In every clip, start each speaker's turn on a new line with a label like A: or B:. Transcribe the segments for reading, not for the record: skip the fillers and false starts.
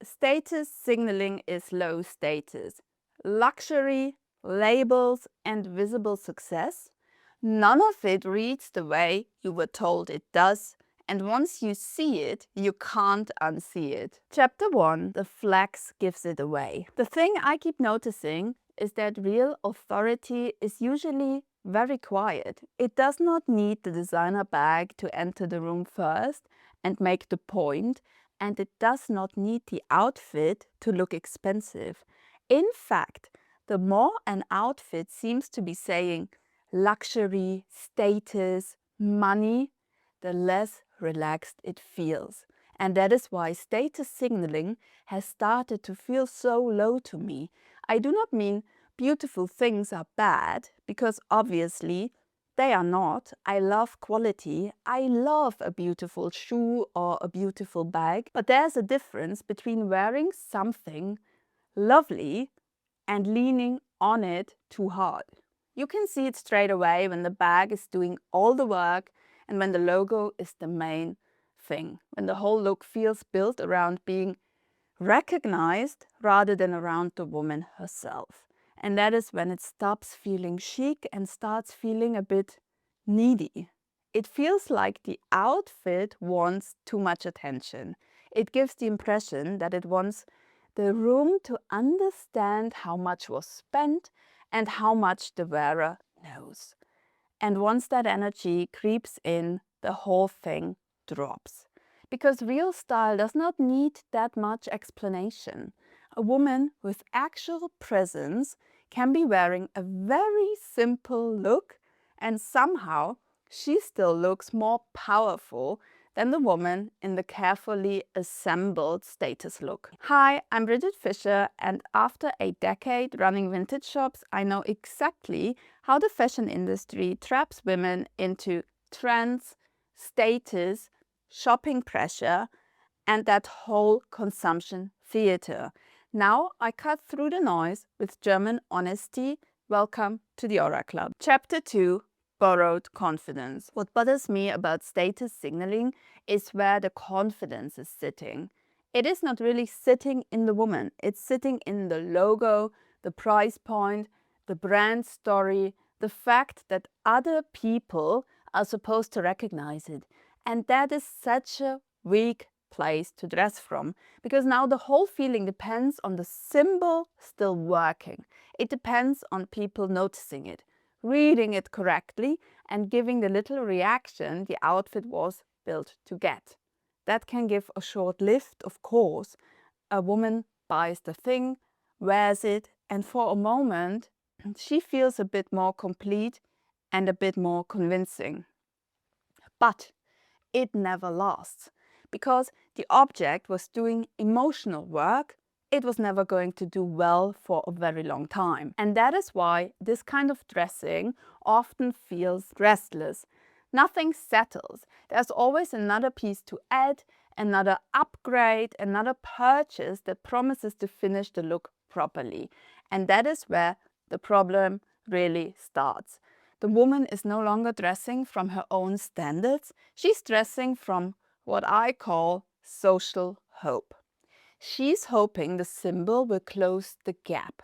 A: status signaling is low status. Luxury, labels, and visible success, none of it reads the way you were told it does, and once you see it, you can't unsee it. Chapter 1, the flex gives it away. The thing I keep noticing is that real authority is usually very quiet. It does not need the designer bag to enter the room first and make the point, and it does not need the outfit to look expensive. In fact, the more an outfit seems to be saying luxury, status, money, the less relaxed it feels. And that is why status signaling has started to feel so low to me. I do not mean beautiful things are bad, because obviously they are not. I love quality. I love a beautiful shoe or a beautiful bag. But there's a difference between wearing something lovely and leaning on it too hard. You can see it straight away when the bag is doing all the work and when the logo is the main thing, when the whole look feels built around being recognized rather than around the woman herself. And that is when it stops feeling chic and starts feeling a bit needy. It feels like the outfit wants too much attention. It gives the impression that it wants the room to understand how much was spent and how much the wearer knows. And once that energy creeps in, the whole thing drops. Because real style does not need that much explanation. A woman with actual presence can be wearing a very simple look, and somehow she still looks more powerful than the woman in the carefully assembled status look. Hi, I'm Bridget Fischer, and after a decade running vintage shops, I know exactly how the fashion industry traps women into trends, status, shopping pressure, and that whole consumption theater. Now I cut through the noise with German honesty. Welcome to the Aura Club. Chapter 2, borrowed confidence. What bothers me about status signaling is where the confidence is sitting. It is not really sitting in the woman. It's sitting in the logo, the price point, the brand story, the fact that other people are supposed to recognize it. And that is such a weak place to dress from, because now the whole feeling depends on the symbol still working. It depends on people noticing it, reading it correctly, and giving the little reaction the outfit was built to get. That can give a short lift, of course. A woman buys the thing, wears it, and for a moment she feels a bit more complete and a bit more convincing. But it never lasts, because the object was doing emotional work. It was never going to do well for a very long time. And that is why this kind of dressing often feels restless. Nothing settles. There's always another piece to add, another upgrade, another purchase that promises to finish the look properly. And that is where the problem really starts. The woman is no longer dressing from her own standards. She's dressing from what I call social hope. She's hoping the symbol will close the gap.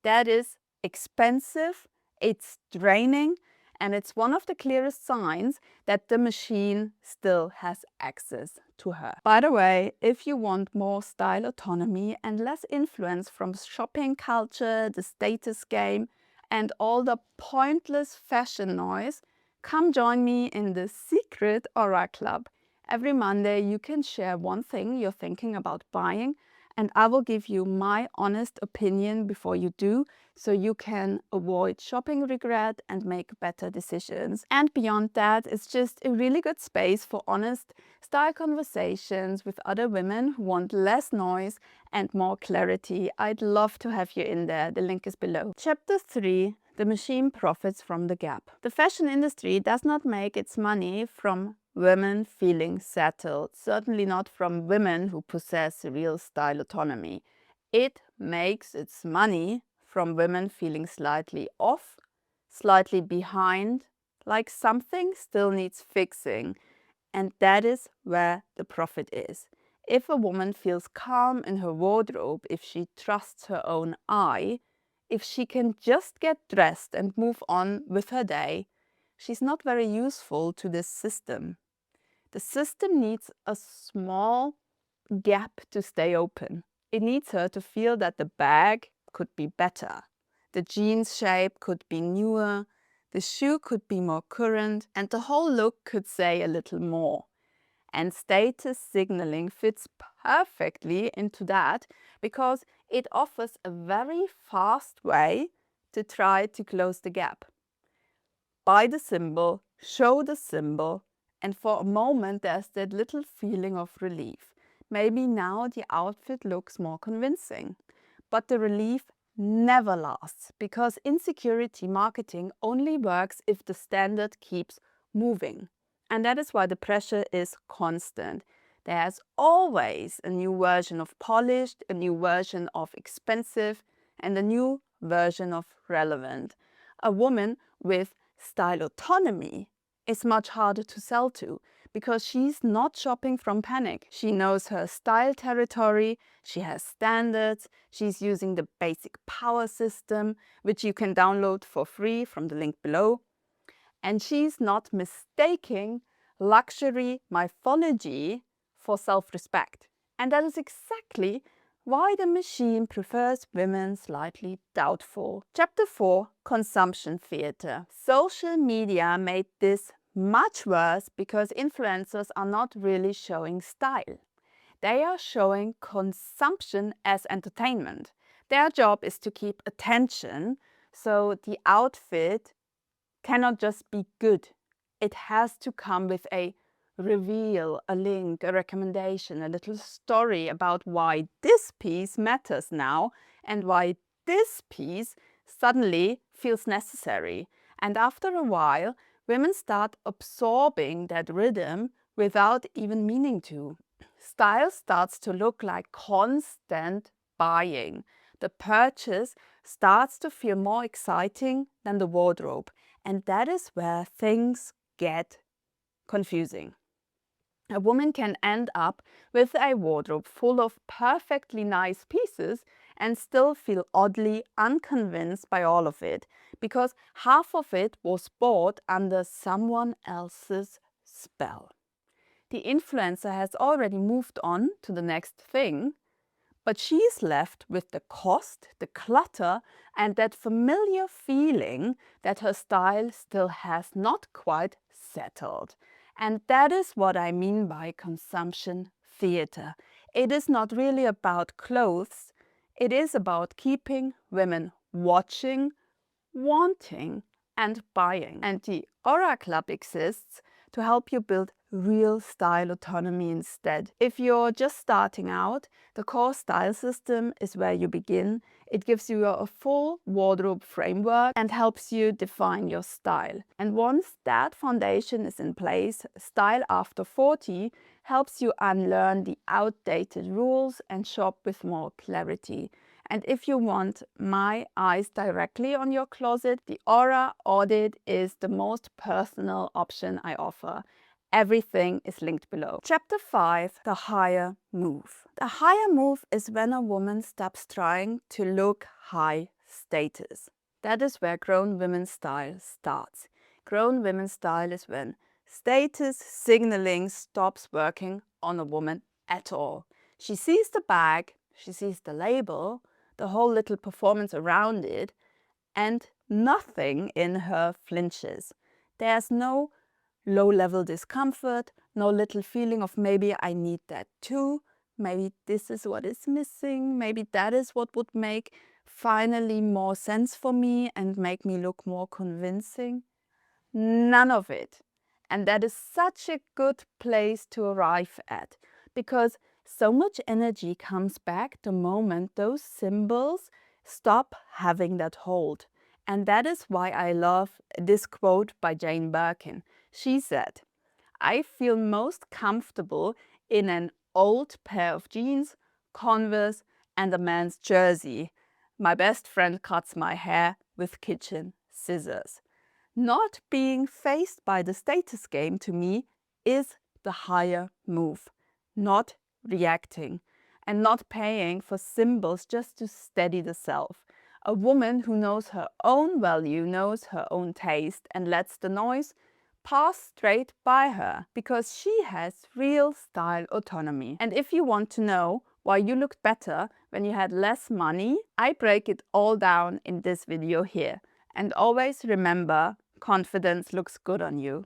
A: That is expensive, it's draining, and it's one of the clearest signs that the machine still has access to her. By the way, if you want more style autonomy and less influence from shopping culture, the status game, and all the pointless fashion noise, come join me in the secret Aura Club. Every Monday you can share one thing you're thinking about buying, and I will give you my honest opinion before you do, so you can avoid shopping regret and make better decisions. And beyond that, it's just a really good space for honest style conversations with other women who want less noise and more clarity. I'd love to have you in there. The link is below. Chapter 3. The machine profits from the gap. The fashion industry does not make its money from women feeling settled, certainly not from women who possess real style autonomy. It makes its money from women feeling slightly off, slightly behind, like something still needs fixing. And that is where the profit is. If a woman feels calm in her wardrobe, if she trusts her own eye, if she can just get dressed and move on with her day, she's not very useful to this system. The system needs a small gap to stay open. It needs her to feel that the bag could be better. The jeans shape could be newer, the shoe could be more current, and the whole look could say a little more. And status signaling fits perfectly into that because it offers a very fast way to try to close the gap. Buy the symbol, show the symbol, and for a moment there's that little feeling of relief. Maybe now the outfit looks more convincing. But the relief never lasts because insecurity marketing only works if the standard keeps moving. And that is why the pressure is constant. There's always a new version of polished, a new version of expensive, and a new version of relevant. A woman with style autonomy is much harder to sell to because she's not shopping from panic. She knows her style territory, she has standards, she's using the basic power system, which you can download for free from the link below. And she's not mistaking luxury mythology for self-respect. And that is exactly why the machine prefers women slightly doubtful. Chapter 4, Consumption Theater. Social media made this much worse because influencers are not really showing style. They are showing consumption as entertainment. Their job is to keep attention, so the outfit cannot just be good. It has to come with a reveal, a link, a recommendation, a little story about why this piece matters now and why this piece suddenly feels necessary. And after a while, women start absorbing that rhythm without even meaning to. Style starts to look like constant buying. The purchase starts to feel more exciting than the wardrobe. And that is where things get confusing. A woman can end up with a wardrobe full of perfectly nice pieces and still feel oddly unconvinced by all of it, because half of it was bought under someone else's spell. The influencer has already moved on to the next thing, but she's left with the cost, the clutter, and that familiar feeling that her style still has not quite settled. And that is what I mean by consumption theater. It is not really about clothes, it is about keeping women watching, wanting, and buying. And the Aura Club exists to help you build real style autonomy instead. If you're just starting out, the core style system is where you begin. It gives you a full wardrobe framework and helps you define your style. And once that foundation is in place, Style After 40 helps you unlearn the outdated rules and shop with more clarity. And if you want my eyes directly on your closet, the Aura Audit is the most personal option I offer. Everything is linked below. Chapter 5, the higher move. The higher move is when a woman stops trying to look high status. That is where grown women's style starts. Grown women's style is when status signaling stops working on a woman at all. She sees the bag, she sees the label, the whole little performance around it, and nothing in her flinches. There's no low-level discomfort, no little feeling of maybe I need that too, maybe this is what is missing, maybe that is what would make finally more sense for me and make me look more convincing. None of it. And that is such a good place to arrive at, because so much energy comes back the moment those symbols stop having that hold. And that is why I love this quote by Jane Birkin. She said, "I feel most comfortable in an old pair of jeans, Converse, and a man's jersey. My best friend cuts my hair with kitchen scissors." Not being faced by the status game to me is the higher move. Not reacting, and not paying for symbols just to steady the self. A woman who knows her own value, knows her own taste, and lets the noise pass straight by her because she has real style autonomy. And if you want to know why you looked better when you had less money, I break it all down in this video here. And always remember, confidence looks good on you.